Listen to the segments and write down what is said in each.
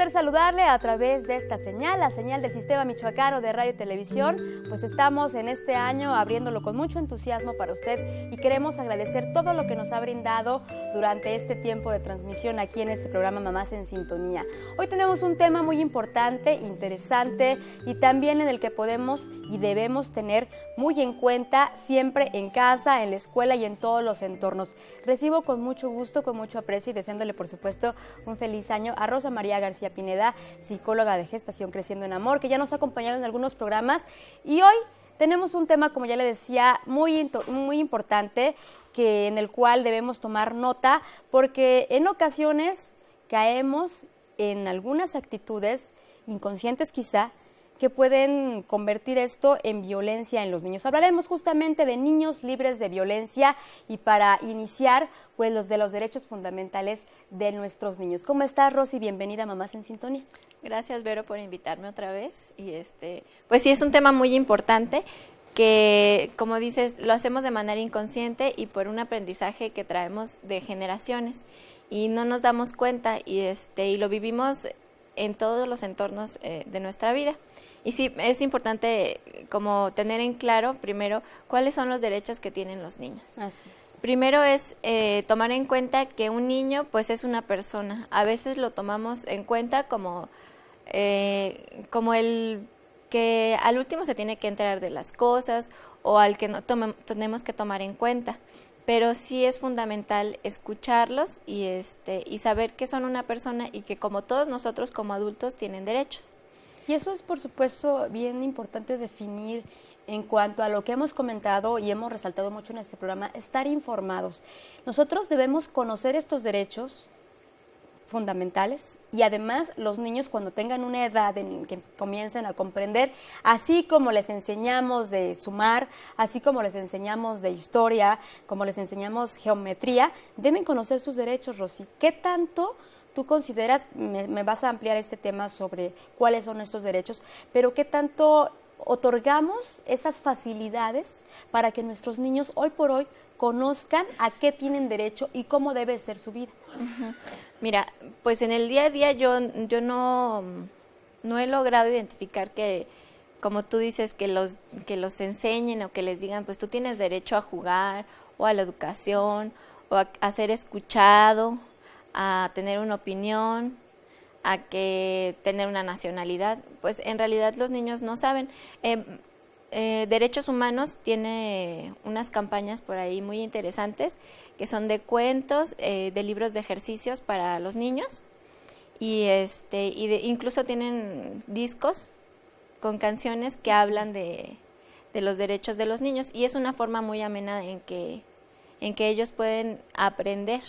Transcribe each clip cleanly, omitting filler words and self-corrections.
placer saludarle a través de esta señal, la señal del Sistema Michoacano de Radio y Televisión. Pues estamos en este año abriéndolo con mucho entusiasmo para usted y queremos agradecer todo lo que nos ha brindado durante este tiempo de transmisión aquí en este programa Mamás en Sintonía. Hoy tenemos un tema muy importante, interesante y también en el que podemos y debemos tener muy en cuenta siempre en casa, en la escuela y en todos los entornos. Recibo con mucho gusto, con mucho aprecio y deseándole por supuesto un feliz año a Rosa María García Pineda, psicóloga de Gestación Creciendo en Amor, que ya nos ha acompañado en algunos programas y hoy tenemos un tema, como ya le decía, muy importante, en el cual debemos tomar nota, porque en ocasiones caemos en algunas actitudes inconscientes quizá, que pueden convertir esto en violencia en los niños. Hablaremos justamente de niños libres de violencia y para iniciar, pues los derechos fundamentales de nuestros niños. ¿Cómo estás, Rosy? Bienvenida a Mamás en Sintonía. Gracias, Vero, por invitarme otra vez. Y pues sí, es un tema muy importante que, como dices, lo hacemos de manera inconsciente y por un aprendizaje que traemos de generaciones y no nos damos cuenta y lo vivimos en todos los entornos de nuestra vida. Y sí, es importante como tener en claro, primero, cuáles son los derechos que tienen los niños. Así es. Primero es tomar en cuenta que un niño, pues, es una persona. A veces lo tomamos en cuenta como el que al último se tiene que enterar de las cosas o al que no tenemos que tomar en cuenta. Pero sí es fundamental escucharlos y saber que son una persona y que como todos nosotros como adultos tienen derechos. Y eso es, por supuesto, bien importante definir en cuanto a lo que hemos comentado y hemos resaltado mucho en este programa, estar informados. Nosotros debemos conocer estos derechos fundamentales y además los niños cuando tengan una edad en que comiencen a comprender, así como les enseñamos de sumar, así como les enseñamos de historia, como les enseñamos geometría, deben conocer sus derechos, Rosy. ¿Qué tanto tú consideras, me vas a ampliar este tema sobre cuáles son estos derechos, pero qué tanto otorgamos esas facilidades para que nuestros niños hoy por hoy conozcan a qué tienen derecho y cómo debe ser su vida? Uh-huh. Mira, pues en el día a día yo no he logrado identificar que, como tú dices, que los enseñen o que les digan, pues tú tienes derecho a jugar o a la educación o a ser escuchado, a tener una opinión, a que tener una nacionalidad. Pues en realidad los niños no saben. Derechos Humanos tiene unas campañas por ahí muy interesantes que son de cuentos, de libros de ejercicios para los niños y incluso tienen discos con canciones que hablan de los derechos de los niños y es una forma muy amena en que ellos pueden aprender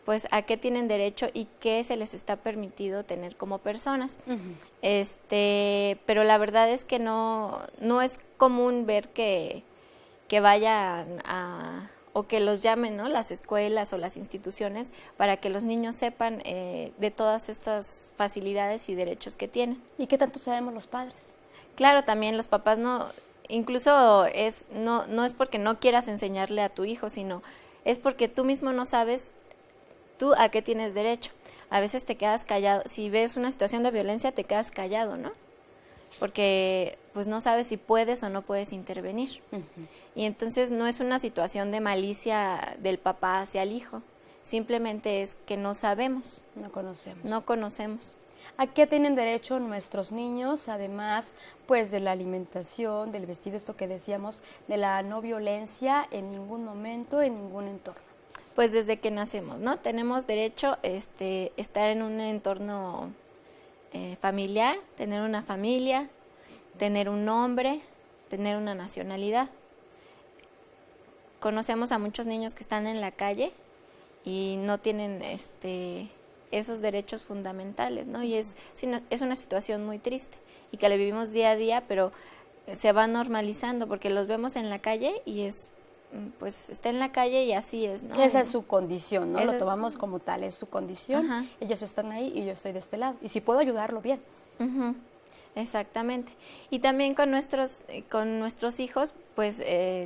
pues a qué tienen derecho y qué se les está permitido tener como personas. Uh-huh. Pero la verdad es que no es común ver que vayan o que los llamen, ¿no?, las escuelas o las instituciones para que los niños sepan de todas estas facilidades y derechos que tienen. ¿Y qué tanto sabemos los padres? Claro, también los papás incluso no es porque no quieras enseñarle a tu hijo, sino es porque tú mismo no sabes tú a qué tienes derecho. A veces te quedas callado. Si ves una situación de violencia, te quedas callado, ¿no? Porque pues no sabes si puedes o no puedes intervenir. Uh-huh. Y entonces no es una situación de malicia del papá hacia el hijo. Simplemente es que no sabemos. No conocemos. ¿A qué tienen derecho nuestros niños? Además, pues de la alimentación, del vestido, esto que decíamos, de la no violencia en ningún momento, en ningún entorno. Pues desde que nacemos, ¿no? Tenemos derecho estar en un entorno familiar, tener una familia, tener un nombre, tener una nacionalidad. Conocemos a muchos niños que están en la calle y no tienen esos derechos fundamentales, ¿no? Y es una situación muy triste y que la vivimos día a día, pero se va normalizando porque los vemos en la calle y pues está en la calle y así es, ¿no? Esa es su condición, ¿no? Lo tomamos como tal, es su condición. Ajá. Ellos están ahí y yo estoy de este lado. Y si puedo ayudarlo, bien. Uh-huh. Exactamente. Y también con nuestros hijos, pues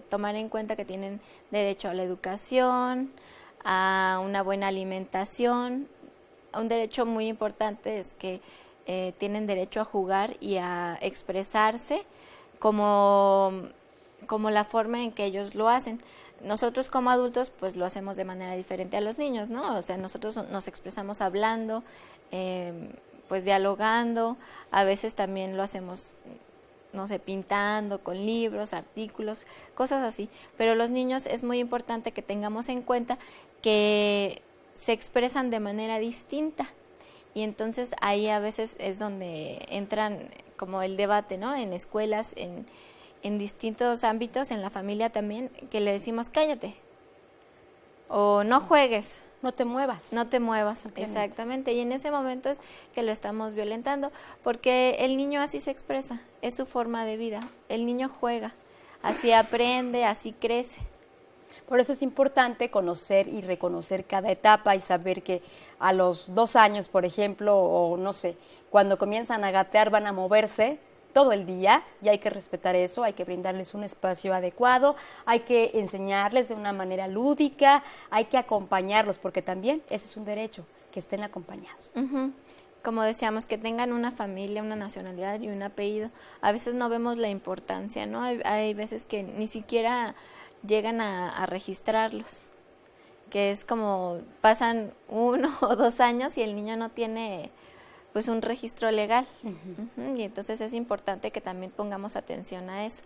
tomar en cuenta que tienen derecho a la educación, a una buena alimentación, un derecho muy importante es que tienen derecho a jugar y a expresarse como la forma en que ellos lo hacen. Nosotros como adultos pues lo hacemos de manera diferente a los niños, ¿no? O sea, nosotros nos expresamos hablando, pues dialogando, a veces también lo hacemos, no sé, pintando, con libros, artículos, cosas así. Pero los niños es muy importante que tengamos en cuenta que se expresan de manera distinta. Y entonces ahí a veces es donde entran como el debate, ¿no? En escuelas, en distintos ámbitos, en la familia también, que le decimos cállate o no juegues. No te muevas. No te muevas, exactamente. Y en ese momento es que lo estamos violentando, porque el niño así se expresa, es su forma de vida. El niño juega, así aprende, así crece. Por eso es importante conocer y reconocer cada etapa y saber que a los 2 años, por ejemplo, o no sé, cuando comienzan a gatear van a moverse todo el día y hay que respetar eso, hay que brindarles un espacio adecuado, hay que enseñarles de una manera lúdica, hay que acompañarlos, porque también ese es un derecho, que estén acompañados. Uh-huh. Como decíamos, que tengan una familia, una nacionalidad y un apellido. A veces no vemos la importancia, ¿no? Hay veces que ni siquiera llegan a registrarlos, que es como pasan 1 o 2 años y el niño no tiene pues un registro legal. Uh-huh. Uh-huh. Y entonces es importante que también pongamos atención a eso.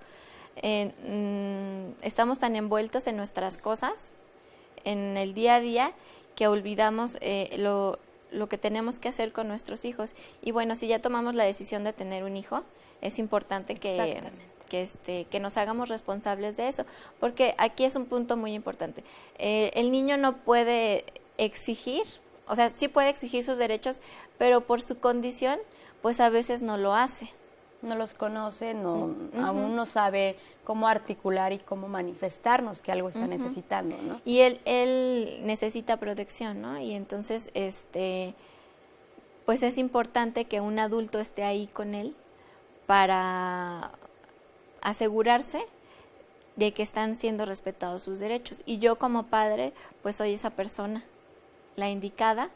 Estamos tan envueltos en nuestras cosas, en el día a día, que olvidamos lo que tenemos que hacer con nuestros hijos. Y bueno, si ya tomamos la decisión de tener un hijo, es importante que nos hagamos responsables de eso, porque aquí es un punto muy importante. El niño no puede exigir, o sea, sí puede exigir sus derechos, pero por su condición, pues a veces no lo hace. No los conoce, aún no sabe cómo articular y cómo manifestarnos que algo está necesitando, ¿no? Y él necesita protección, ¿no? Y entonces, pues es importante que un adulto esté ahí con él para asegurarse de que están siendo respetados sus derechos. Y yo como padre, pues soy esa persona, la indicada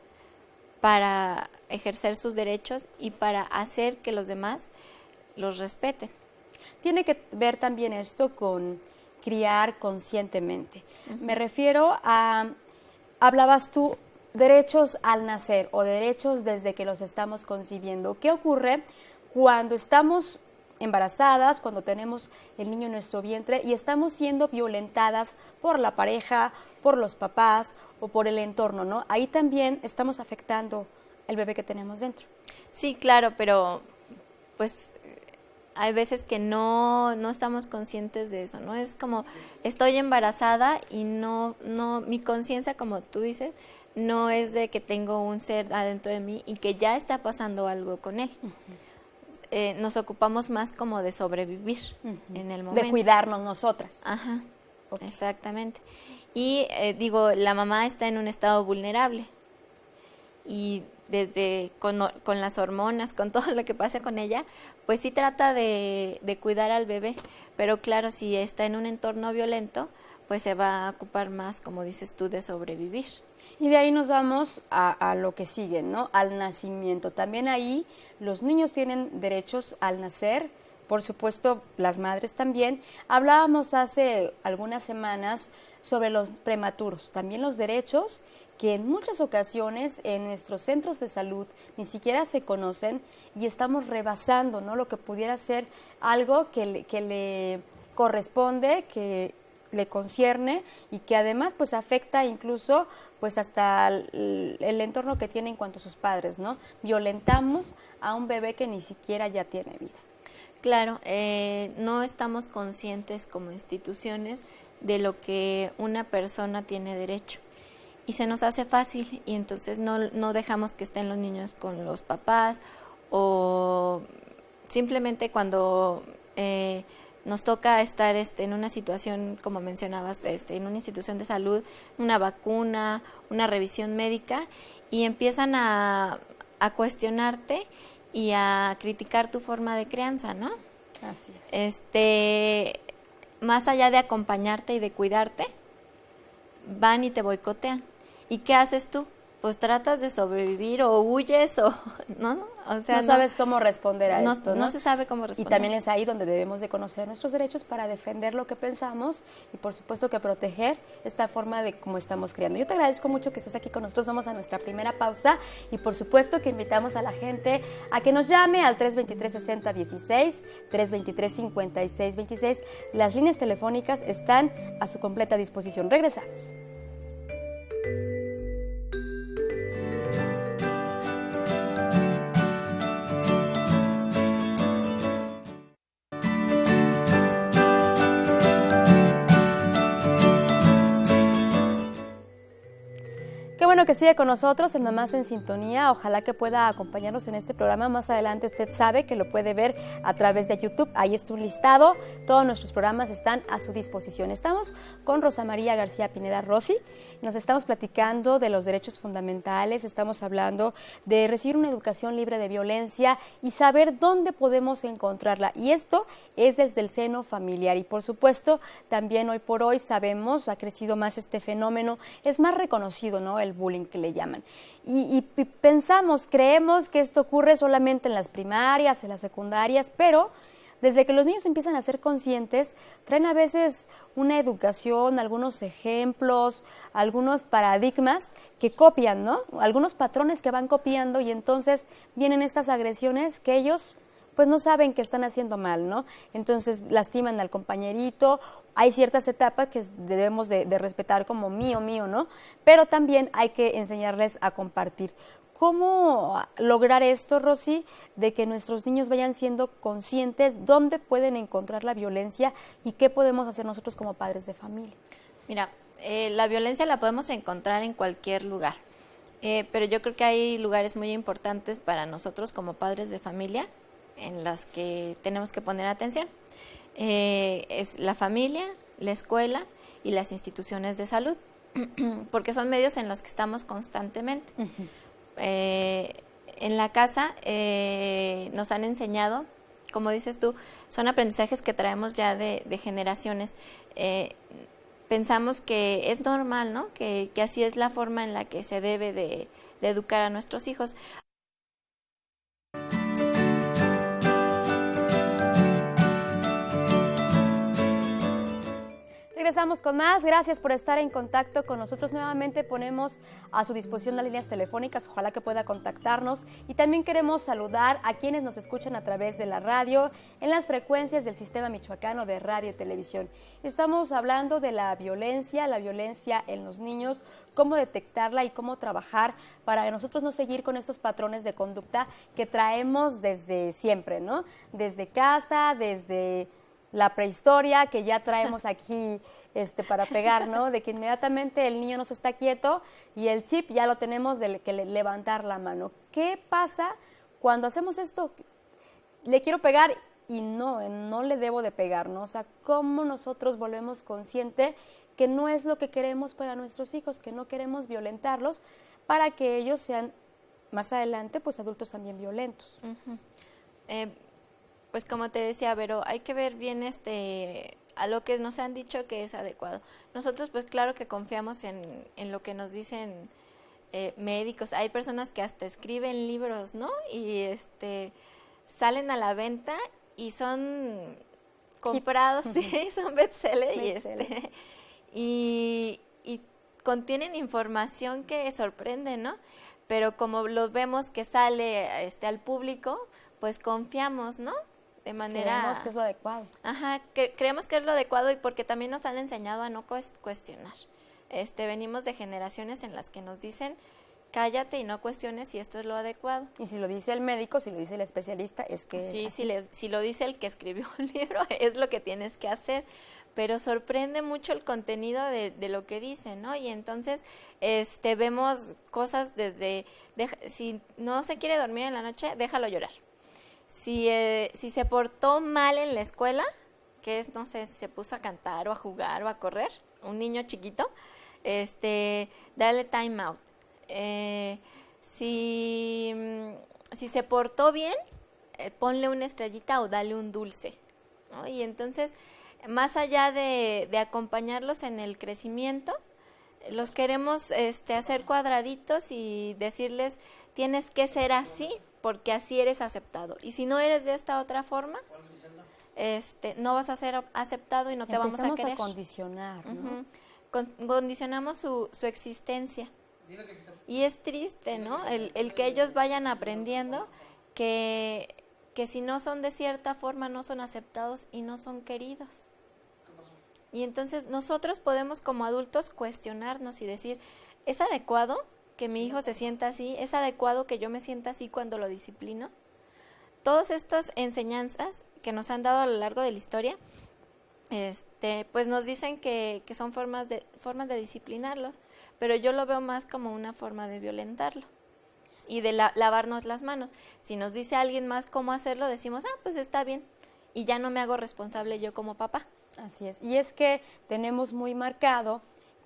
para ejercer sus derechos y para hacer que los demás los respeten. Tiene que ver también esto con criar conscientemente. Me refiero a, hablabas tú, derechos al nacer o derechos desde que los estamos concibiendo. ¿Qué ocurre cuando estamos embarazadas, cuando tenemos el niño en nuestro vientre y estamos siendo violentadas por la pareja, por los papás o por el entorno, ¿no? Ahí también estamos afectando el bebé que tenemos dentro. Sí, claro, pero pues hay veces que no estamos conscientes de eso, ¿no? Es como estoy embarazada y no mi conciencia, como tú dices, no es de que tengo un ser adentro de mí y que ya está pasando algo con él. Nos ocupamos más como de sobrevivir en el momento. De cuidarnos nosotras. Ajá, okay. Exactamente. Y la mamá está en un estado vulnerable y desde con las hormonas, con todo lo que pasa con ella, pues sí trata de cuidar al bebé, pero claro, si está en un entorno violento, pues se va a ocupar más, como dices tú, de sobrevivir. Y de ahí nos vamos a lo que sigue, ¿no? Al nacimiento. También ahí los niños tienen derechos al nacer, por supuesto las madres también. Hablábamos hace algunas semanas sobre los prematuros, también los derechos que en muchas ocasiones en nuestros centros de salud ni siquiera se conocen y estamos rebasando, ¿no? Lo que pudiera ser algo que le corresponde, que le concierne y que además pues afecta incluso pues hasta el entorno que tiene en cuanto a sus padres, ¿no? Violentamos a un bebé que ni siquiera ya tiene vida. Claro, no estamos conscientes como instituciones de lo que una persona tiene derecho y se nos hace fácil y entonces no dejamos que estén los niños con los papás o simplemente cuando nos toca estar en una situación, como mencionabas, en una institución de salud, una vacuna, una revisión médica, y empiezan a cuestionarte y a criticar tu forma de crianza, ¿no? Así es. Más allá de acompañarte y de cuidarte, van y te boicotean. ¿Y qué haces tú? pues tratas de sobrevivir o huyes o, ¿no? O sea, no sabes cómo responder a esto, ¿no? No se sabe cómo responder. Y también es ahí donde debemos de conocer nuestros derechos para defender lo que pensamos y por supuesto que proteger esta forma de cómo estamos criando. Yo te agradezco mucho que estés aquí con nosotros, vamos a nuestra primera pausa y por supuesto que invitamos a la gente a que nos llame al 323-6016, 323-5626. Las líneas telefónicas están a su completa disposición. Regresamos. Qué bueno que sigue con nosotros en Mamás en Sintonía. Ojalá que pueda acompañarnos en este programa. Más adelante usted sabe que lo puede ver a través de YouTube. Ahí está un listado. Todos nuestros programas están a su disposición. Estamos con Rosa María García Pineda Rossi. Nos estamos platicando de los derechos fundamentales. Estamos hablando de recibir una educación libre de violencia y saber dónde podemos encontrarla. Y esto es desde el seno familiar. Y por supuesto, también hoy por hoy sabemos, ha crecido más este fenómeno, es más reconocido, ¿no? El bullying que le llaman. Y pensamos, creemos que esto ocurre solamente en las primarias, en las secundarias, pero desde que los niños empiezan a ser conscientes, traen a veces una educación, algunos ejemplos, algunos paradigmas que copian, ¿no? Algunos patrones que van copiando y entonces vienen estas agresiones que ellos pues no saben que están haciendo mal, ¿no? Entonces lastiman al compañerito. Hay ciertas etapas que debemos de respetar como mío, ¿no? Pero también hay que enseñarles a compartir. ¿Cómo lograr esto, Rosy, de que nuestros niños vayan siendo conscientes dónde pueden encontrar la violencia y qué podemos hacer nosotros como padres de familia? Mira, la violencia la podemos encontrar en cualquier lugar, pero yo creo que hay lugares muy importantes para nosotros como padres de familia en las que tenemos que poner atención. Es la familia, la escuela y las instituciones de salud, porque son medios en los que estamos constantemente. Uh-huh. En la casa nos han enseñado, como dices tú, son aprendizajes que traemos ya de generaciones. Pensamos que es normal, ¿no? Que así es la forma en la que se debe de educar a nuestros hijos. Regresamos con más. Gracias por estar en contacto con nosotros. Nuevamente ponemos a su disposición las líneas telefónicas. Ojalá que pueda contactarnos. Y también queremos saludar a quienes nos escuchan a través de la radio, en las frecuencias del Sistema Michoacano de Radio y Televisión. Estamos hablando de la violencia en los niños, cómo detectarla y cómo trabajar para nosotros no seguir con estos patrones de conducta que traemos desde siempre, ¿no? Desde casa, desde la prehistoria que ya traemos aquí para pegar, ¿no? De que inmediatamente el niño no se está quieto y el chip ya lo tenemos de que levantar la mano. ¿Qué pasa cuando hacemos esto? Le quiero pegar y no le debo de pegar, ¿no? O sea, ¿cómo nosotros volvemos consciente que no es lo que queremos para nuestros hijos, que no queremos violentarlos para que ellos sean más adelante, pues adultos también violentos? Uh-huh. Pues como te decía, Vero, hay que ver bien a lo que nos han dicho que es adecuado. Nosotros pues claro que confiamos en lo que nos dicen médicos. Hay personas que hasta escriben libros, ¿no? Y salen a la venta y son comprados, sí, son bestsellers y contienen información que sorprende, ¿no? Pero como lo vemos que sale al público, pues confiamos, ¿no? De manera... Creemos que es lo adecuado. Ajá, creemos que es lo adecuado y porque también nos han enseñado a no cuestionar. Venimos de generaciones en las que nos dicen, cállate y no cuestiones si esto es lo adecuado. Y si lo dice el médico, si lo dice el especialista, es que... Sí, si lo dice el que escribió un libro, es lo que tienes que hacer. Pero sorprende mucho el contenido de lo que dice, ¿no? Y entonces vemos cosas desde, si no se quiere dormir en la noche, déjalo llorar. Si se portó mal en la escuela, que es, no sé, si se puso a cantar o a jugar o a correr, un niño chiquito, dale time out. Si se portó bien, ponle una estrellita o dale un dulce, ¿no? Y entonces, más allá de acompañarlos en el crecimiento, los queremos hacer cuadraditos y decirles, tienes que ser así, porque así eres aceptado. Y si no eres de esta otra forma, no vas a ser aceptado y no te vamos a querer. Empezamos a condicionar, ¿no? Condicionamos su existencia. Y es triste, ¿no? El que ellos vayan aprendiendo que si no son de cierta forma no son aceptados y no son queridos. Y entonces nosotros podemos como adultos cuestionarnos y decir, ¿es adecuado que mi hijo se sienta así? ¿Es adecuado que yo me sienta así cuando lo disciplino? Todas estas enseñanzas que nos han dado a lo largo de la historia, pues nos dicen que son formas de disciplinarlos, pero yo lo veo más como una forma de violentarlo y de lavarnos las manos. Si nos dice alguien más cómo hacerlo, decimos, pues está bien, y ya no me hago responsable yo como papá. Así es, y es que tenemos muy marcado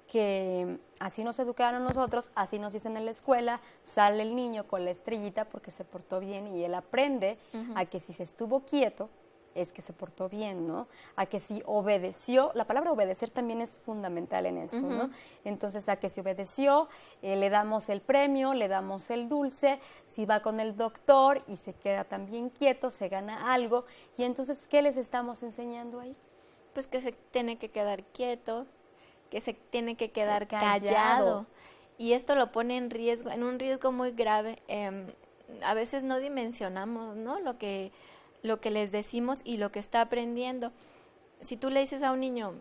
que así nos educaron a nosotros, así nos dicen en la escuela, sale el niño con la estrellita porque se portó bien y él aprende a que si se estuvo quieto es que se portó bien, ¿no? A que si obedeció, la palabra obedecer también es fundamental en esto, ¿no? Entonces, a que si obedeció, le damos el premio, le damos el dulce, si va con el doctor y se queda también quieto, se gana algo, y entonces, ¿qué les estamos enseñando ahí? Pues que se tiene que quedar quieto, que se tiene que quedar callado. Y esto lo pone en un riesgo muy grave. A veces no dimensionamos, ¿no? Lo que les decimos y lo que está aprendiendo. Si tú le dices a un niño,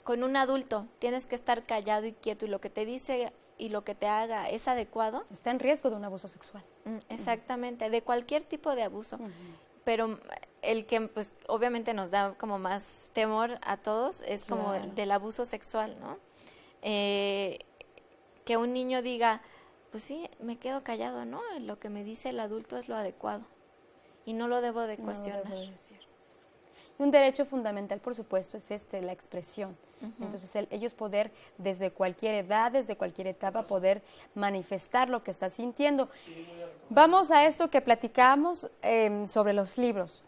con un adulto, tienes que estar callado y quieto, y lo que te dice y lo que te haga es adecuado, está en riesgo de un abuso sexual. Exactamente, de cualquier tipo de abuso. Pero el que pues obviamente nos da como más temor a todos es como el del abuso sexual, ¿no? Que un niño diga, pues sí, me quedo callado, ¿no? Lo que me dice el adulto es lo adecuado y no lo debo de cuestionar. No lo debo decir. Y un derecho fundamental, por supuesto, es la expresión. Entonces, ellos poder, desde cualquier edad, desde cualquier etapa, poder manifestar lo que está sintiendo. Vamos a esto que platicamos sobre los libros.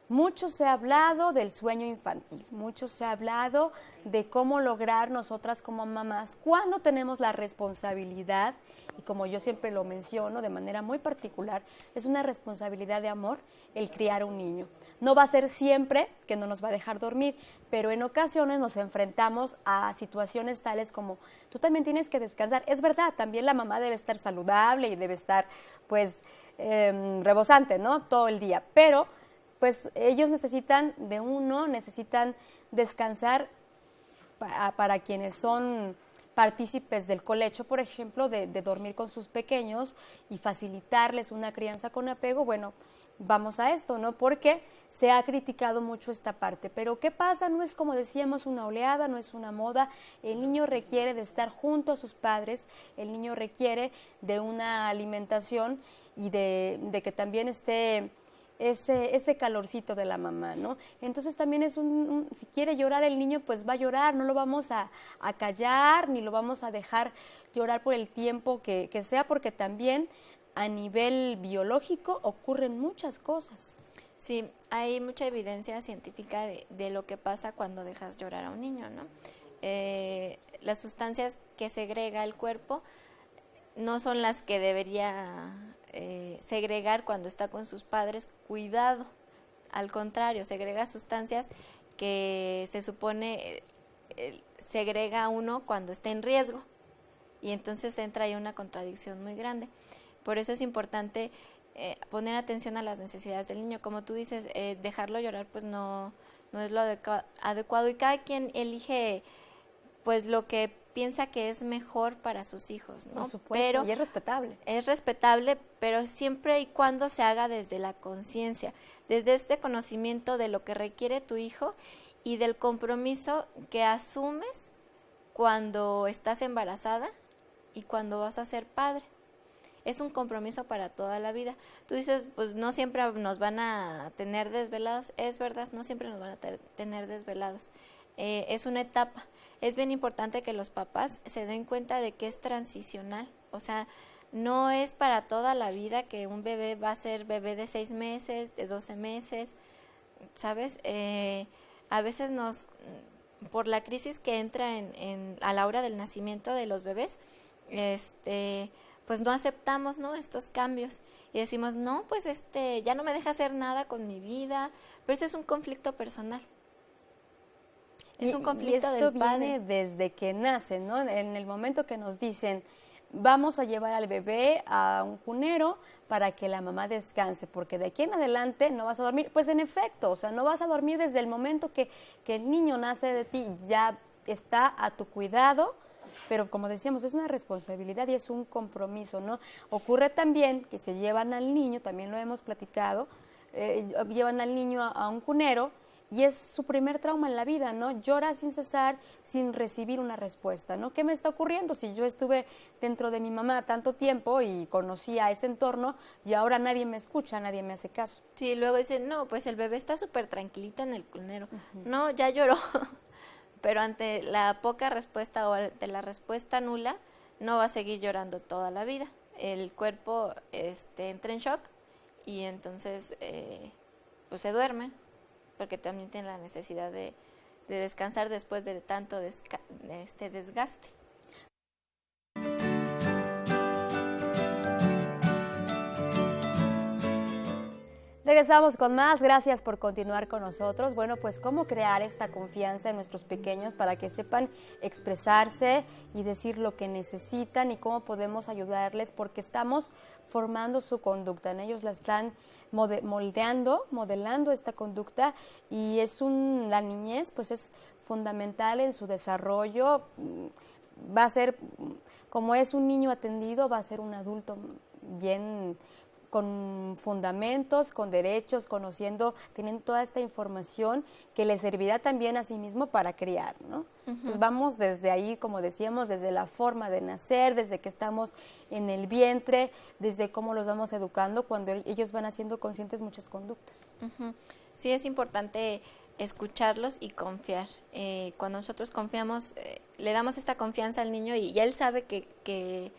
Mucho se ha hablado del sueño infantil, mucho se ha hablado de cómo lograr nosotras como mamás, cuando tenemos la responsabilidad, y como yo siempre lo menciono de manera muy particular, es una responsabilidad de amor el criar a un niño. No va a ser siempre que no nos va a dejar dormir, pero en ocasiones nos enfrentamos a situaciones tales como, tú también tienes que descansar. Es verdad, también la mamá debe estar saludable y debe estar, pues, rebosante, ¿no? Todo el día, pero pues ellos necesitan de uno, necesitan descansar para quienes son partícipes del colecho, por ejemplo, de dormir con sus pequeños y facilitarles una crianza con apego. Bueno, vamos a esto, ¿no? Porque se ha criticado mucho esta parte, pero ¿qué pasa? No es, como decíamos, una oleada, no es una moda. El niño requiere de estar junto a sus padres, el niño requiere de una alimentación y de que también esté ese calorcito de la mamá, ¿no? Entonces también es si quiere llorar el niño, pues va a llorar, no lo vamos a callar, ni lo vamos a dejar llorar por el tiempo que sea, porque también a nivel biológico ocurren muchas cosas. Sí, hay mucha evidencia científica de lo que pasa cuando dejas llorar a un niño, ¿no? Las sustancias que segrega el cuerpo no son las que debería segregar cuando está con sus padres. Cuidado, al contrario, segrega sustancias que se supone segrega uno cuando está en riesgo, y entonces entra ahí una contradicción muy grande. Por eso es importante poner atención a las necesidades del niño. Como tú dices, dejarlo llorar pues no es lo adecuado, y cada quien elige pues lo que piensa que es mejor para sus hijos, ¿no? Por supuesto, y es respetable. Es respetable, pero siempre y cuando se haga desde la conciencia, desde este conocimiento de lo que requiere tu hijo y del compromiso que asumes cuando estás embarazada y cuando vas a ser padre. Es un compromiso para toda la vida. Tú dices, pues no siempre nos van a tener desvelados. Es verdad, no siempre nos van a tener desvelados. Es una etapa. Es bien importante que los papás se den cuenta de que es transicional. O sea, no es para toda la vida que un bebé va a ser bebé de 6 meses, de 12 meses, ¿sabes? A veces por la crisis que entra a la hora del nacimiento de los bebés, pues no aceptamos, ¿no?, estos cambios y decimos, no, pues ya no me deja hacer nada con mi vida, pero ese es un conflicto personal. Es un conflicto del padre. Y esto viene desde que nace, ¿no? En el momento que nos dicen, vamos a llevar al bebé a un cunero para que la mamá descanse, porque de aquí en adelante no vas a dormir. Pues en efecto, o sea, no vas a dormir desde el momento que el niño nace de ti, ya está a tu cuidado, pero como decíamos, es una responsabilidad y es un compromiso, ¿no? Ocurre también que se llevan al niño, también lo hemos platicado, llevan al niño a un cunero, y es su primer trauma en la vida, ¿no? Llora sin cesar, sin recibir una respuesta, ¿no? ¿Qué me está ocurriendo? Si yo estuve dentro de mi mamá tanto tiempo y conocía ese entorno y ahora nadie me escucha, nadie me hace caso. Sí, luego dicen, no, pues el bebé está súper tranquilito en el cunero. No, ya lloró. Pero ante la poca respuesta o ante la respuesta nula, no va a seguir llorando toda la vida. El cuerpo entra en shock y entonces pues se duerme, porque también tiene la necesidad de descansar después de tanto desgaste. Regresamos con más, gracias por continuar con nosotros. Bueno, pues cómo crear esta confianza en nuestros pequeños para que sepan expresarse y decir lo que necesitan y cómo podemos ayudarles, porque estamos formando su conducta, en ellos la están modelando esta conducta y la niñez pues es fundamental en su desarrollo. Va a ser, como es un niño atendido, va a ser un adulto bien, con fundamentos, con derechos, teniendo toda esta información que le servirá también a sí mismo para criar, ¿no? Entonces vamos desde ahí, como decíamos, desde la forma de nacer, desde que estamos en el vientre, desde cómo los vamos educando, cuando ellos van haciendo conscientes muchas conductas. Sí, es importante escucharlos y confiar. Cuando nosotros confiamos, le damos esta confianza al niño y ya él sabe que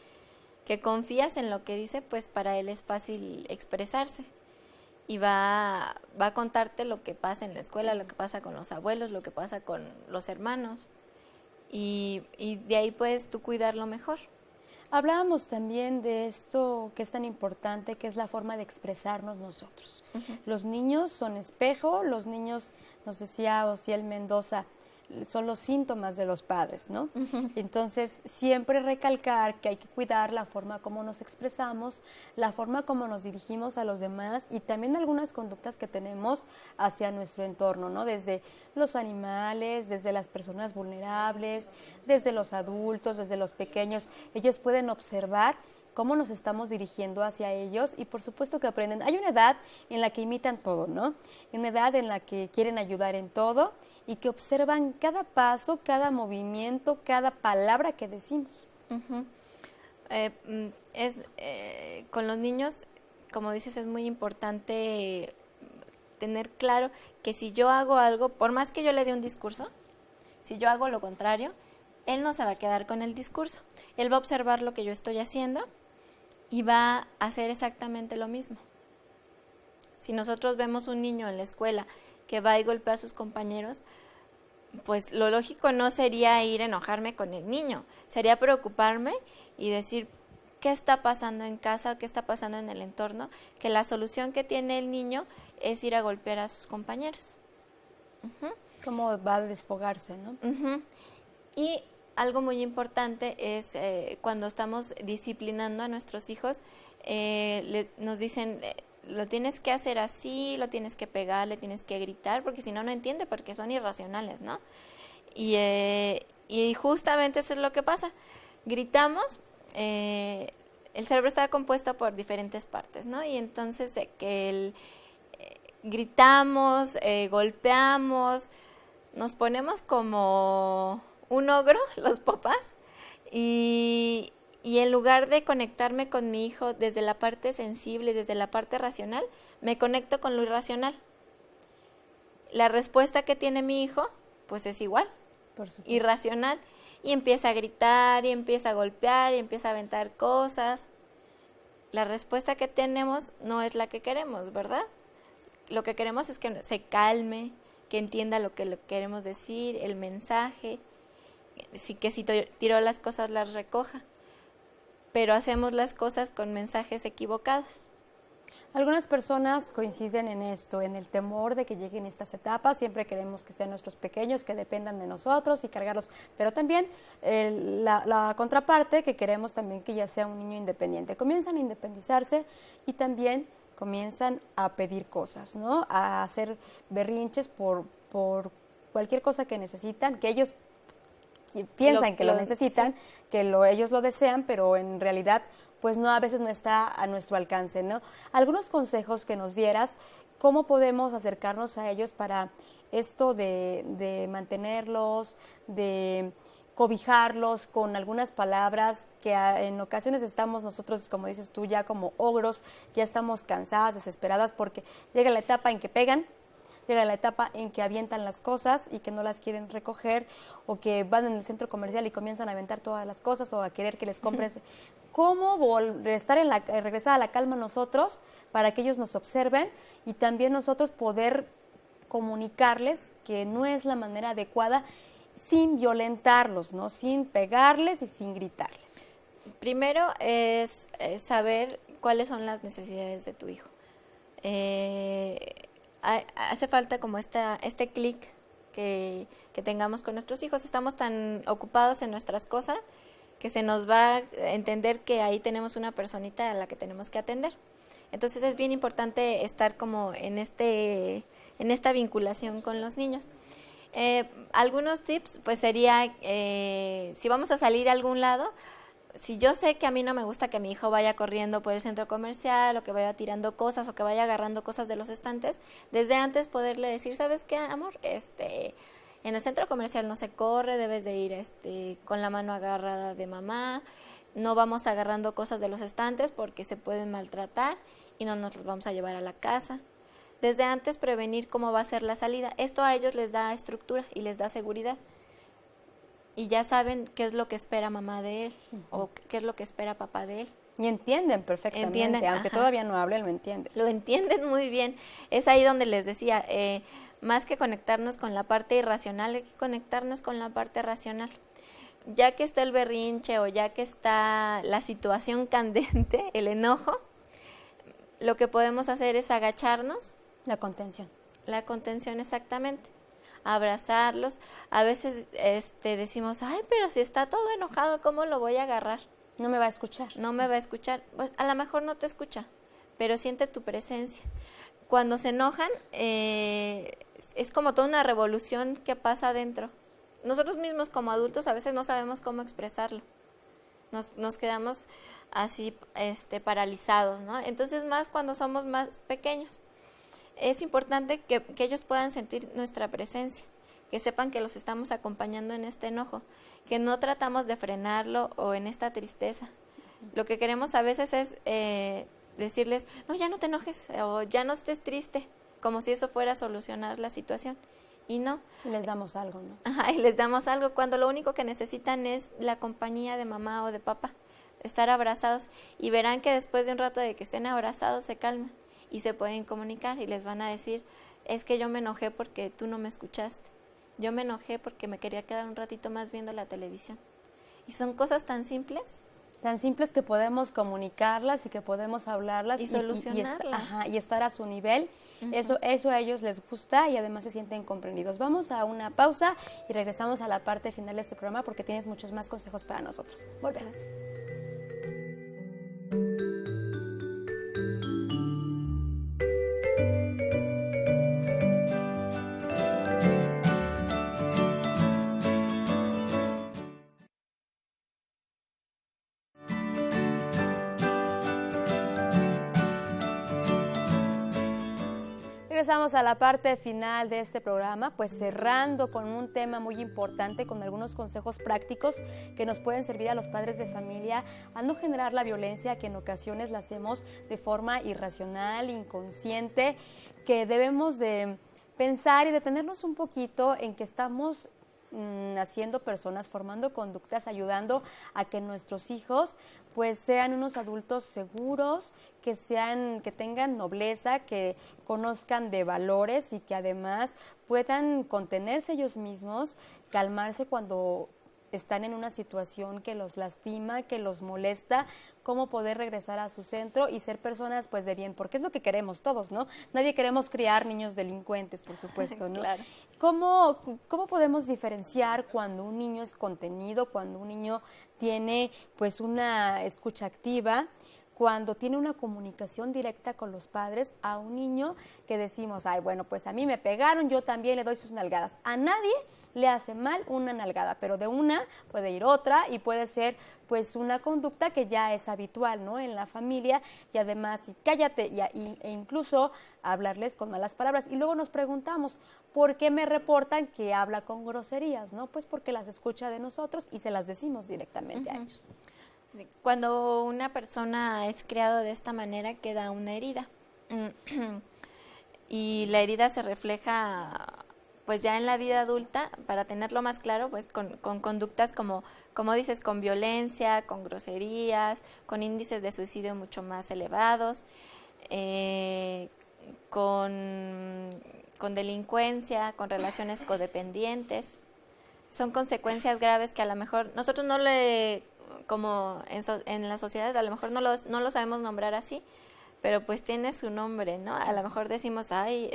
confías en lo que dice, pues para él es fácil expresarse y va a contarte lo que pasa en la escuela, lo que pasa con los abuelos, lo que pasa con los hermanos y de ahí puedes tú cuidarlo mejor. Hablábamos también de esto que es tan importante, que es la forma de expresarnos nosotros. Los niños son espejo, los niños, nos decía Osiel Mendoza, son los síntomas de los padres, ¿no? Entonces, siempre recalcar que hay que cuidar la forma como nos expresamos, la forma como nos dirigimos a los demás y también algunas conductas que tenemos hacia nuestro entorno, ¿no? Desde los animales, desde las personas vulnerables, desde los adultos, desde los pequeños. Ellos pueden observar cómo nos estamos dirigiendo hacia ellos y por supuesto que aprenden. Hay una edad en la que imitan todo, ¿no? Hay una edad en la que quieren ayudar en todo y que observan cada paso, cada movimiento, cada palabra que decimos. Con los niños, como dices, es muy importante tener claro que si yo hago algo, por más que yo le dé un discurso, si yo hago lo contrario, él no se va a quedar con el discurso. Él va a observar lo que yo estoy haciendo y va a hacer exactamente lo mismo. Si nosotros vemos un niño en la escuela que va y golpea a sus compañeros, pues lo lógico no sería ir a enojarme con el niño, sería preocuparme y decir qué está pasando en casa, qué está pasando en el entorno, que la solución que tiene el niño es ir a golpear a sus compañeros. Cómo va a desfogarse, ¿no? Y algo muy importante es cuando estamos disciplinando a nuestros hijos, nos dicen, lo tienes que hacer así, lo tienes que pegar, le tienes que gritar, porque si no, no entiende, porque son irracionales, ¿no? Y justamente eso es lo que pasa. Gritamos, el cerebro está compuesto por diferentes partes, ¿no? Y entonces gritamos, golpeamos, nos ponemos como un ogro, los papás, y en lugar de conectarme con mi hijo desde la parte sensible, desde la parte racional, me conecto con lo irracional. La respuesta que tiene mi hijo, pues es igual, irracional, y empieza a gritar, y empieza a golpear, y empieza a aventar cosas. La respuesta que tenemos no es la que queremos, ¿verdad? Lo que queremos es que se calme, que entienda lo que le queremos decir, el mensaje, que si tiró las cosas las recoja, pero hacemos las cosas con mensajes equivocados. Algunas personas coinciden en esto, en el temor de que lleguen estas etapas. Siempre queremos que sean nuestros pequeños, que dependan de nosotros y cargarlos, pero también la contraparte, que queremos también que ya sea un niño independiente. Comienzan a independizarse y también comienzan a pedir cosas, ¿no? A hacer berrinches por cualquier cosa que necesitan, que ellos piensan que lo necesitan, sí, que ellos lo desean, pero en realidad pues no, a veces no está a nuestro alcance, ¿no? Algunos consejos que nos dieras, ¿cómo podemos acercarnos a ellos para esto de mantenerlos, de cobijarlos con algunas palabras que en ocasiones estamos nosotros, como dices tú, ya como ogros, ya estamos cansadas, desesperadas, porque llega la etapa en que pegan, llega la etapa en que avientan las cosas y que no las quieren recoger, o que van en el centro comercial y comienzan a aventar todas las cosas o a querer que les compres. ¿Cómo regresar a la calma nosotros para que ellos nos observen y también nosotros poder comunicarles que no es la manera adecuada sin violentarlos, ¿no? Sin pegarles y sin gritarles? Primero es saber cuáles son las necesidades de tu hijo. Hace falta como este clic que tengamos con nuestros hijos. Estamos tan ocupados en nuestras cosas que se nos va a entender que ahí tenemos una personita a la que tenemos que atender. Entonces es bien importante estar como en esta vinculación con los niños. Algunos tips pues sería, si vamos a salir a algún lado, si yo sé que a mí no me gusta que mi hijo vaya corriendo por el centro comercial o que vaya tirando cosas o que vaya agarrando cosas de los estantes, desde antes poderle decir, ¿sabes qué, amor? En el centro comercial no se corre, debes de ir con la mano agarrada de mamá, no vamos agarrando cosas de los estantes porque se pueden maltratar y no nos los vamos a llevar a la casa. Desde antes prevenir cómo va a ser la salida. Esto a ellos les da estructura y les da seguridad. Y ya saben qué es lo que espera mamá de él, o qué es lo que espera papá de él. Y entienden perfectamente, aunque todavía no hablen, lo entienden. Lo entienden muy bien. Es ahí donde les decía, más que conectarnos con la parte irracional, hay que conectarnos con la parte racional. Ya que está el berrinche o ya que está la situación candente, el enojo, lo que podemos hacer es agacharnos. La contención. La contención, exactamente. Abrazarlos. A veces decimos, ay, pero si está todo enojado, ¿cómo lo voy a agarrar? No me va a escuchar. No me va a escuchar. Pues a lo mejor no te escucha, pero siente tu presencia. Cuando se enojan, es como toda una revolución que pasa adentro. Nosotros mismos como adultos a veces no sabemos cómo expresarlo. Nos quedamos así paralizados, ¿no? Entonces, más cuando somos más pequeños. Es importante que ellos puedan sentir nuestra presencia, que sepan que los estamos acompañando en este enojo, que no tratamos de frenarlo o en esta tristeza. Lo que queremos a veces es decirles, no, ya no te enojes o ya no estés triste, como si eso fuera a solucionar la situación. Y no. Y les damos algo, ¿no? Ajá, y les damos algo cuando lo único que necesitan es la compañía de mamá o de papá, estar abrazados. Y verán que después de un rato de que estén abrazados se calman y se pueden comunicar y les van a decir, es que yo me enojé porque tú no me escuchaste. Yo me enojé porque me quería quedar un ratito más viendo la televisión. Y son cosas tan simples. Tan simples que podemos comunicarlas y que podemos hablarlas. Y solucionarlas. Y estar a su nivel. Eso a ellos les gusta y además se sienten comprendidos. Vamos a una pausa y regresamos a la parte final de este programa porque tienes muchos más consejos para nosotros. Volvemos. Regresamos a la parte final de este programa, pues cerrando con un tema muy importante, con algunos consejos prácticos que nos pueden servir a los padres de familia a no generar la violencia que en ocasiones la hacemos de forma irracional, inconsciente, que debemos de pensar y detenernos un poquito en que estamos haciendo personas, formando conductas, ayudando a que nuestros hijos pues sean unos adultos seguros, que tengan nobleza, que conozcan de valores y que además puedan contenerse ellos mismos, calmarse cuando están en una situación que los lastima, que los molesta, cómo poder regresar a su centro y ser personas pues de bien, porque es lo que queremos todos, ¿no? Nadie queremos criar niños delincuentes, por supuesto, ¿no? Claro. ¿Cómo podemos diferenciar cuando un niño es contenido, cuando un niño tiene pues una escucha activa, cuando tiene una comunicación directa con los padres, a un niño que decimos, ay, bueno, pues a mí me pegaron, yo también le doy sus nalgadas? A nadie le hace mal una nalgada, pero de una puede ir otra y puede ser pues una conducta que ya es habitual, ¿no? En la familia, y además y cállate e incluso hablarles con malas palabras. Y luego nos preguntamos, ¿por qué me reportan que habla con groserías? ¿No? Pues porque las escucha de nosotros y se las decimos directamente a ellos. Cuando una persona es criado de esta manera, queda una herida. Y la herida se refleja pues ya en la vida adulta, para tenerlo más claro, pues con conductas como dices, con violencia, con groserías, con índices de suicidio mucho más elevados, con delincuencia, con relaciones codependientes. Son consecuencias graves que a lo mejor nosotros no como en la sociedad, a lo mejor no lo sabemos nombrar así, pero pues tiene su nombre, ¿no? A lo mejor decimos, ay,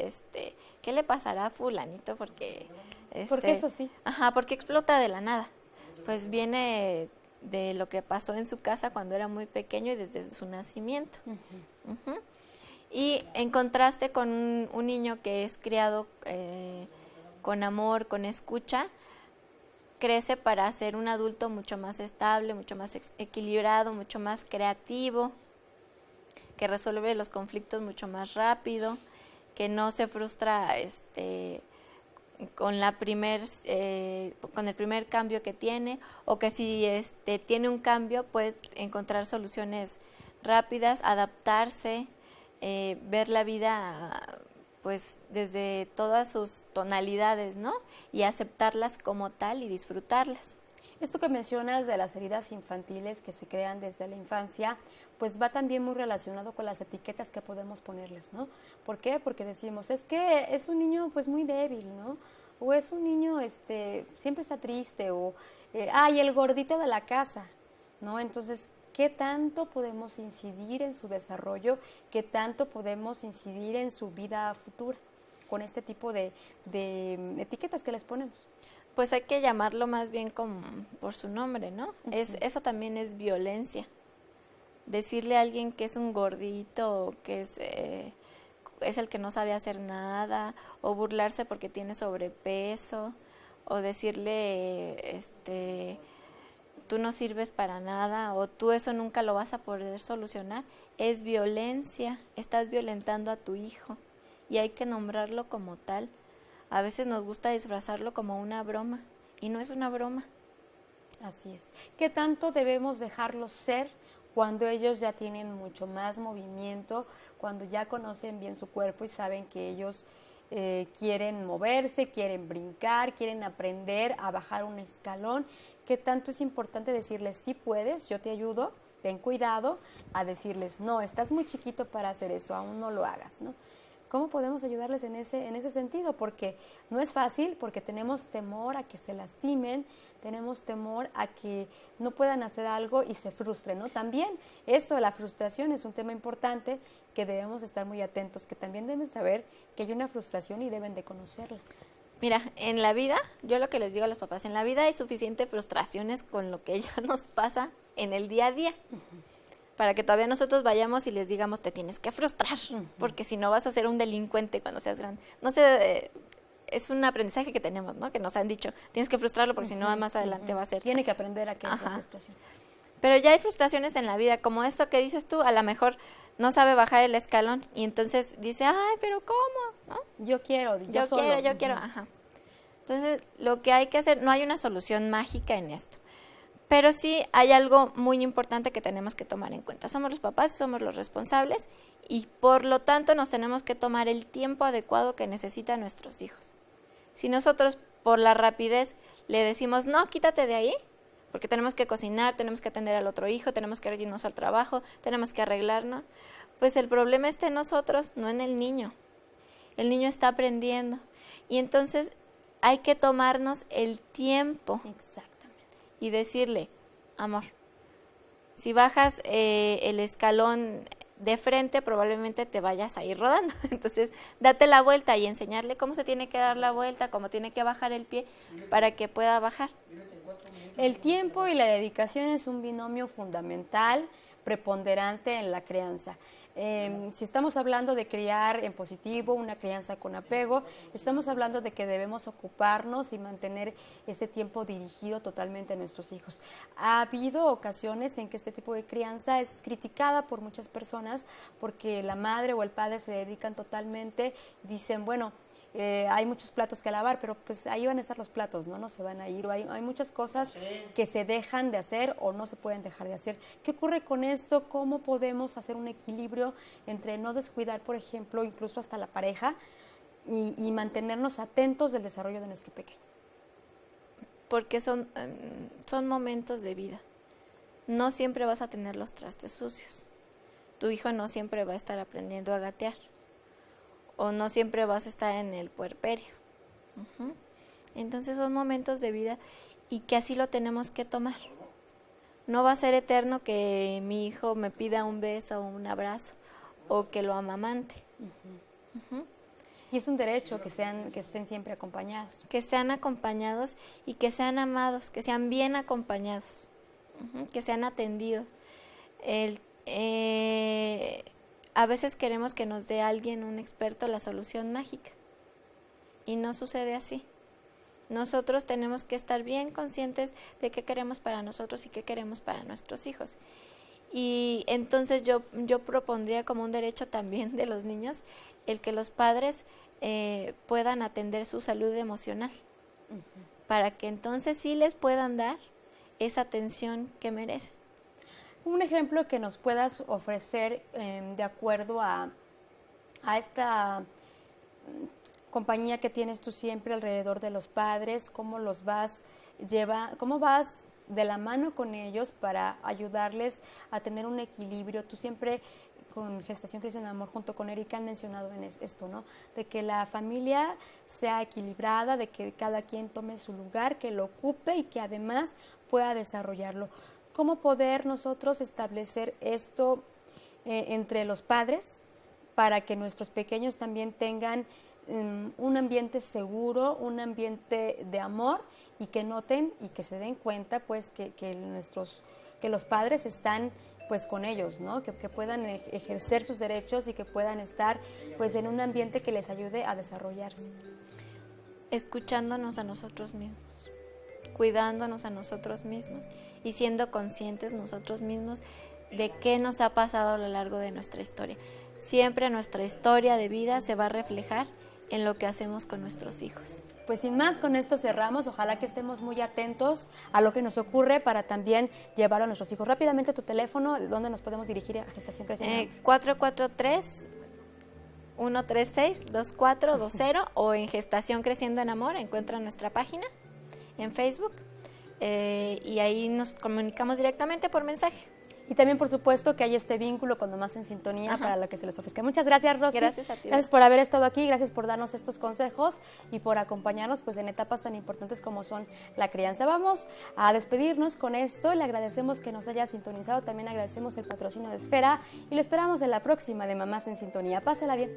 ¿qué le pasará a fulanito? Porque eso sí. Ajá, porque explota de la nada. Pues viene de lo que pasó en su casa cuando era muy pequeño y desde su nacimiento. Y en contraste con un niño que es criado con amor, con escucha, crece para ser un adulto mucho más estable, mucho más equilibrado, mucho más creativo, que resuelve los conflictos mucho más rápido, que no se frustra con el primer cambio que tiene, o que si tiene un cambio puede encontrar soluciones rápidas, adaptarse, ver la vida pues desde todas sus tonalidades, ¿no? Y aceptarlas como tal y disfrutarlas. Esto que mencionas de las heridas infantiles que se crean desde la infancia, pues va también muy relacionado con las etiquetas que podemos ponerles, ¿no? ¿Por qué? Porque decimos, es que es un niño pues muy débil, ¿no? O es un niño siempre está triste, o ay, el gordito de la casa, ¿no? Entonces, ¿qué tanto podemos incidir en su desarrollo? ¿Qué tanto podemos incidir en su vida futura con este tipo de etiquetas que les ponemos? Pues hay que llamarlo más bien por su nombre, ¿no? Eso también es violencia. Decirle a alguien que es un gordito, que es el que no sabe hacer nada, o burlarse porque tiene sobrepeso, o decirle, tú no sirves para nada, o tú eso nunca lo vas a poder solucionar, es violencia. Estás violentando a tu hijo y hay que nombrarlo como tal. A veces nos gusta disfrazarlo como una broma y no es una broma. Así es. ¿Qué tanto debemos dejarlos ser cuando ellos ya tienen mucho más movimiento, cuando ya conocen bien su cuerpo y saben que ellos quieren moverse, quieren brincar, quieren aprender a bajar un escalón? ¿Qué tanto es importante decirles, sí puedes, yo te ayudo, ten cuidado, a decirles, no, estás muy chiquito para hacer eso, aún no lo hagas, ¿no? ¿Cómo podemos ayudarles en ese sentido? Porque no es fácil, porque tenemos temor a que se lastimen, tenemos temor a que no puedan hacer algo y se frustren, ¿no? También eso, la frustración, es un tema importante que debemos estar muy atentos, que también deben saber que hay una frustración y deben de conocerla. Mira, en la vida, yo lo que les digo a los papás, en la vida hay suficiente frustraciones con lo que ya nos pasa en el día a día. Para que todavía nosotros vayamos y les digamos, te tienes que frustrar, porque si no vas a ser un delincuente cuando seas grande. No sé, es un aprendizaje que tenemos, ¿no? Que nos han dicho, tienes que frustrarlo porque si no más adelante va a ser. Tiene que aprender a qué es la frustración. Pero ya hay frustraciones en la vida, como esto que dices tú, a lo mejor no sabe bajar el escalón y entonces dice, ay, pero ¿cómo? ¿No? Yo quiero. Ajá. Entonces, lo que hay que hacer, no hay una solución mágica en esto. Pero sí hay algo muy importante que tenemos que tomar en cuenta. Somos los papás, somos los responsables y por lo tanto nos tenemos que tomar el tiempo adecuado que necesitan nuestros hijos. Si nosotros por la rapidez le decimos, no, quítate de ahí, porque tenemos que cocinar, tenemos que atender al otro hijo, tenemos que irnos al trabajo, tenemos que arreglarnos, pues el problema está en nosotros, no en el niño. El niño está aprendiendo. Y entonces hay que tomarnos el tiempo. Exactamente. Y decirle, amor, si bajas el escalón de frente, probablemente te vayas a ir rodando. Entonces, date la vuelta y enseñarle cómo se tiene que dar la vuelta, cómo tiene que bajar el pie para que pueda bajar. El tiempo y la dedicación es un binomio fundamental, preponderante en la crianza. Si estamos hablando de criar en positivo, una crianza con apego, estamos hablando de que debemos ocuparnos y mantener ese tiempo dirigido totalmente a nuestros hijos. Ha habido ocasiones en que este tipo de crianza es criticada por muchas personas porque la madre o el padre se dedican totalmente, dicen, bueno, hay muchos platos que lavar, pero pues ahí van a estar los platos, no se van a ir. Hay muchas cosas que se dejan de hacer o no se pueden dejar de hacer. ¿Qué ocurre con esto? ¿Cómo podemos hacer un equilibrio entre no descuidar, por ejemplo, incluso hasta la pareja y mantenernos atentos del desarrollo de nuestro pequeño? Porque son momentos de vida. No siempre vas a tener los trastes sucios. Tu hijo no siempre va a estar aprendiendo a gatear. O no siempre vas a estar en el puerperio. Entonces son momentos de vida y que así lo tenemos que tomar. No va a ser eterno que mi hijo me pida un beso o un abrazo o que lo amamante. Y es un derecho que estén siempre acompañados. Que sean acompañados y que sean amados, que sean bien acompañados, que sean atendidos. A veces queremos que nos dé alguien, un experto, la solución mágica. Y no sucede así. Nosotros tenemos que estar bien conscientes de qué queremos para nosotros y qué queremos para nuestros hijos. Y entonces yo propondría como un derecho también de los niños el que los padres puedan atender su salud emocional. Para que entonces sí les puedan dar esa atención que merecen. Un ejemplo que nos puedas ofrecer de acuerdo a esta compañía que tienes tú siempre alrededor de los padres, cómo vas de la mano con ellos para ayudarles a tener un equilibrio. Tú siempre con Gestación Creciendo en Amor junto con Erika han mencionado en esto, ¿no? De que la familia sea equilibrada, de que cada quien tome su lugar, que lo ocupe y que además pueda desarrollarlo. ¿Cómo poder nosotros establecer esto entre los padres para que nuestros pequeños también tengan un ambiente seguro, un ambiente de amor y que noten y que se den cuenta pues que los padres están pues con ellos, ¿no? Que puedan ejercer sus derechos y que puedan estar pues en un ambiente que les ayude a desarrollarse? Escuchándonos a nosotros mismos, cuidándonos a nosotros mismos y siendo conscientes nosotros mismos de qué nos ha pasado a lo largo de nuestra historia. Siempre nuestra historia de vida se va a reflejar en lo que hacemos con nuestros hijos. Pues sin más, con esto cerramos. Ojalá que estemos muy atentos a lo que nos ocurre para también llevarlo a nuestros hijos. Rápidamente tu teléfono, ¿dónde nos podemos dirigir a Gestación Creciendo? 443-136-2420 o en Gestación Creciendo en Amor, encuentran nuestra página en Facebook y ahí nos comunicamos directamente por mensaje. Y también, por supuesto, que hay este vínculo con Mamás en Sintonía para lo que se les ofrezca. Muchas gracias, Rosy. Gracias a ti. Gracias por haber estado aquí, gracias por darnos estos consejos y por acompañarnos pues en etapas tan importantes como son la crianza. Vamos a despedirnos con esto. Le agradecemos que nos haya sintonizado. También agradecemos el patrocinio de Esfera y lo esperamos en la próxima de Mamás en Sintonía. Pásela bien.